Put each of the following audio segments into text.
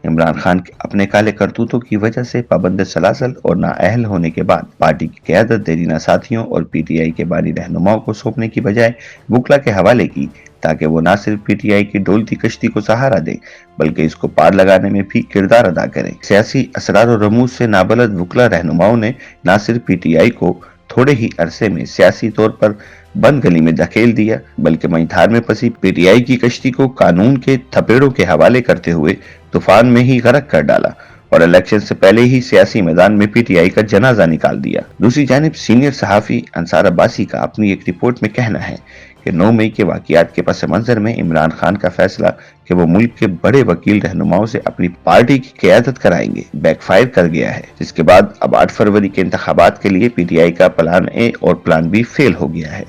عمران خان کے اپنے کالے کرتوتوں کی وجہ سے پابند سلاسل اور نااہل ہونے کے بعد پارٹی کی قیادت دیرینہ ساتھیوں اور پی ٹی آئی کے بانی رہنماؤں کو سونپنے کی بجائے وکلا کے حوالے کی، تاکہ وہ نہ صرف پی ٹی آئی کی ڈولتی کشتی کو سہارا دیں بلکہ اس کو پار لگانے میں بھی کردار ادا کریں۔ سیاسی اسرار و رموز سے نابلد وکلا رہنماؤں نے نہ صرف پی ٹی آئی کو تھوڑے ہی عرصے میں سیاسی طور پر بند گلی میں دھکیل دیا بلکہ وہیں دھار میں پھنسی پی ٹی آئی کی کشتی کو قانون کے تھپیڑوں کے حوالے کرتے ہوئے طوفان میں ہی غرق کر ڈالا اور الیکشن سے پہلے ہی سیاسی میدان میں پی ٹی آئی کا جنازہ نکال دیا۔ دوسری جانب سینئر صحافی انصار عباسی کا اپنی ایک رپورٹ میں کہنا ہے کہ 9 مئی کے واقعات کے پس منظر میں عمران خان کا فیصلہ کہ وہ ملک کے بڑے وکیل رہنماؤں سے اپنی پارٹی کی قیادت کرائیں گے بیک فائر کر گیا ہے، جس کے بعد اب 8 فروری کے انتخابات کے لیے پی ٹی آئی کا پلان اے اور پلان بی فیل ہو گیا ہے۔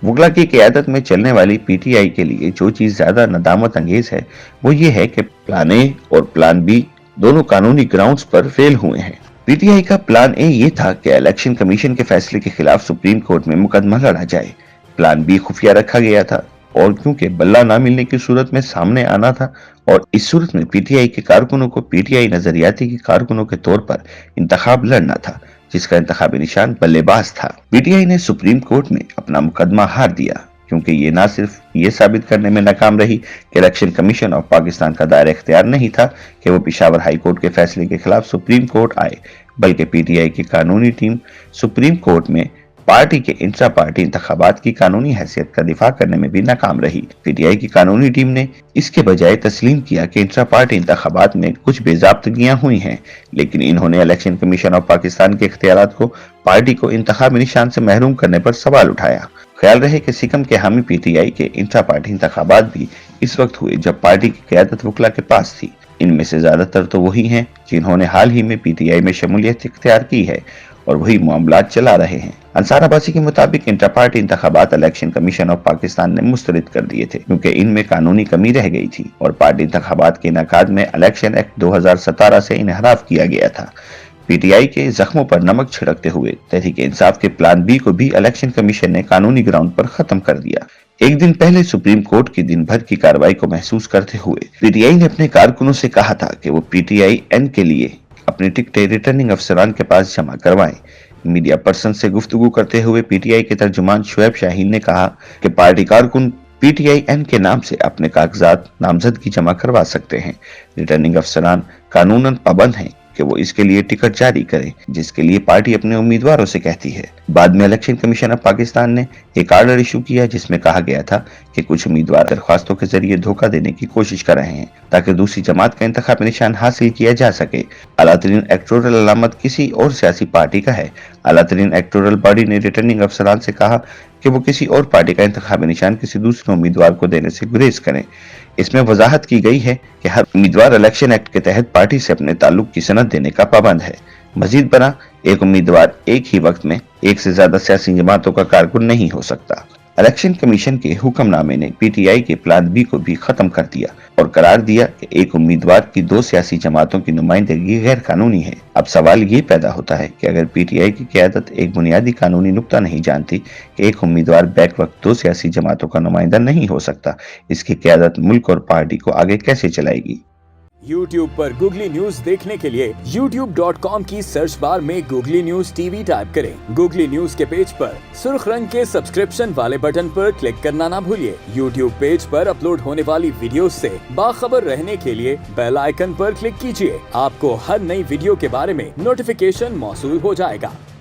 وکلا کی قیادت میں چلنے والی پی ٹی آئی کے لیے جو چیز زیادہ ندامت انگیز ہے وہ یہ ہے کہ پلان اے اور پلان بی دونوں قانونی گراؤنڈز پر فیل ہوئے ہیں۔ پی ٹی آئی کا پلان اے یہ تھا کہ الیکشن کمیشن کے فیصلے کے خلاف سپریم کورٹ میں مقدمہ لڑا جائے۔ پلان بی خفیہ رکھا گیا تھا اور کیونکہ بلہ نہ ملنے کی صورت میں سامنے آنا تھا اور اس صورت میں پی ٹی آئی کے کارکنوں کو پی ٹی آئی نظریاتی کی کارکنوں کے طور پر انتخاب لڑنا تھا، جس کا انتخابی نشان بلے باز تھا۔ پی ٹی آئی نے سپریم کورٹ میں اپنا مقدمہ ہار دیا کیونکہ یہ نہ صرف یہ ثابت کرنے میں ناکام رہی کہ الیکشن کمیشن آف پاکستان کا دائرہ اختیار نہیں تھا کہ وہ پشاور ہائی کورٹ کے فیصلے کے خلاف سپریم کورٹ آئے، بلکہ پی ٹی آئی کی قانونی ٹیم سپریم کورٹ میں پارٹی کے انٹرا پارٹی انتخابات کی قانونی حیثیت کا دفاع کرنے میں بھی ناکام رہی۔ پی ٹی آئی کی قانونی ٹیم نے اس کے بجائے تسلیم کیا کہ انٹرا پارٹی انتخابات میں کچھ بے ضابطگیاں ہوئی ہیں، لیکن انہوں نے الیکشن کمیشن آف پاکستان کے اختیارات کو پارٹی کو انتخابی نشان سے محروم کرنے پر سوال اٹھایا۔ خیال رہے کہ سکم کے حامی پی ٹی آئی کے انٹرا پارٹی انتخابات بھی اس وقت ہوئے جب پارٹی کی قیادت وکلا کے پاس تھی۔ ان میں سے زیادہ تر تو وہی ہیں جنہوں نے حال ہی میں پی ٹی آئی میں شمولیت اختیار کی ہے اور وہی معاملات چلا رہے ہیں۔ انصار عباسی کے مطابق انٹرا پارٹی انتخابات الیکشن کمیشن آف پاکستان نے مسترد کر دیے تھے کیونکہ ان میں قانونی کمی رہ گئی تھی اور پارٹی انتخابات کے انعقاد میں الیکشن ایکٹ 2017 سے انحراف کیا گیا تھا۔ پی ٹی آئی کے زخموں پر نمک چھڑکتے ہوئے تحریک انصاف کے پلان بی کو بھی الیکشن کمیشن نے قانونی گراؤنڈ پر ختم کر دیا۔ ایک دن پہلے سپریم کورٹ کی دن بھر کی کارروائی کو محسوس کرتے ہوئے پی ٹی آئی نے اپنے کارکنوں سے کہا تھا کہ وہ پی ٹی آئی این کے لیے اپنی ٹکٹیں ریٹرننگ افسران کے پاس جمع کروائیں۔ میڈیا پرسن سے گفتگو کرتے ہوئے پی ٹی آئی کے ترجمان شعیب شاہین نے کہا کہ پارٹی کارکن پی ٹی آئی این کے نام سے اپنے کاغذات نامزدگی جمع کروا سکتے ہیں۔ ریٹرننگ افسران قانوناً پابند ہیں کہ وہ اس کے لیے ٹکٹ جاری کریں جس کے لیے پارٹی اپنے امیدواروں سے کہتی ہے۔ بعد میں الیکشن کمیشن آف پاکستان نے ایک آرڈر ایشو کیا جس میں کہا گیا تھا کہ کچھ امیدوار درخواستوں کے ذریعے دھوکہ دینے کی کوشش کر رہے ہیں تاکہ دوسری جماعت کا انتخابی نشان حاصل کیا جا سکے۔ اعلیٰ ترین ایکٹورل علامت کسی اور سیاسی پارٹی کا ہے۔ اعلیٰ ترین ایکٹورل باڈی نے ریٹرننگ افسران سے کہا کہ وہ کسی اور پارٹی کا انتخابی نشان کسی دوسرے امیدوار کو دینے سے گریز کریں۔ اس میں وضاحت کی گئی ہے کہ ہر امیدوار الیکشن ایکٹ کے تحت پارٹی سے اپنے تعلق کی سند دینے کا پابند ہے۔ مزید برآں ایک امیدوار ایک ہی وقت میں ایک سے زیادہ سیاسی جماعتوں کا کارکن نہیں ہو سکتا۔ الیکشن کمیشن کے حکم نامے نے پی ٹی آئی کے پلان بی کو بھی ختم کر دیا اور قرار دیا کہ ایک امیدوار کی 2 سیاسی جماعتوں کی نمائندگی غیر قانونی ہے۔ اب سوال یہ پیدا ہوتا ہے کہ اگر پی ٹی آئی کی قیادت ایک بنیادی قانونی نقطہ نہیں جانتی کہ ایک امیدوار بیک وقت 2 سیاسی جماعتوں کا نمائندہ نہیں ہو سکتا، اس کی قیادت ملک اور پارٹی کو آگے کیسے چلائے گی؟ YouTube پر گوگلی نیوز دیکھنے کے لیے youtube.com کی سرچ بار میں googly news T V type کریں۔ گوگلی نیوز کے پیج پر سرخ رنگ کے سبسکرپشن والے بٹن پر کلک کرنا نہ بھولیے۔ YouTube پیج پر اپلوڈ ہونے والی ویڈیوز سے باخبر رہنے کے لیے بیل آئیکن پر کلک کیجیے۔ آپ کو ہر نئی ویڈیو کے بارے میں نوٹیفیکیشن موصول ہو جائے گا۔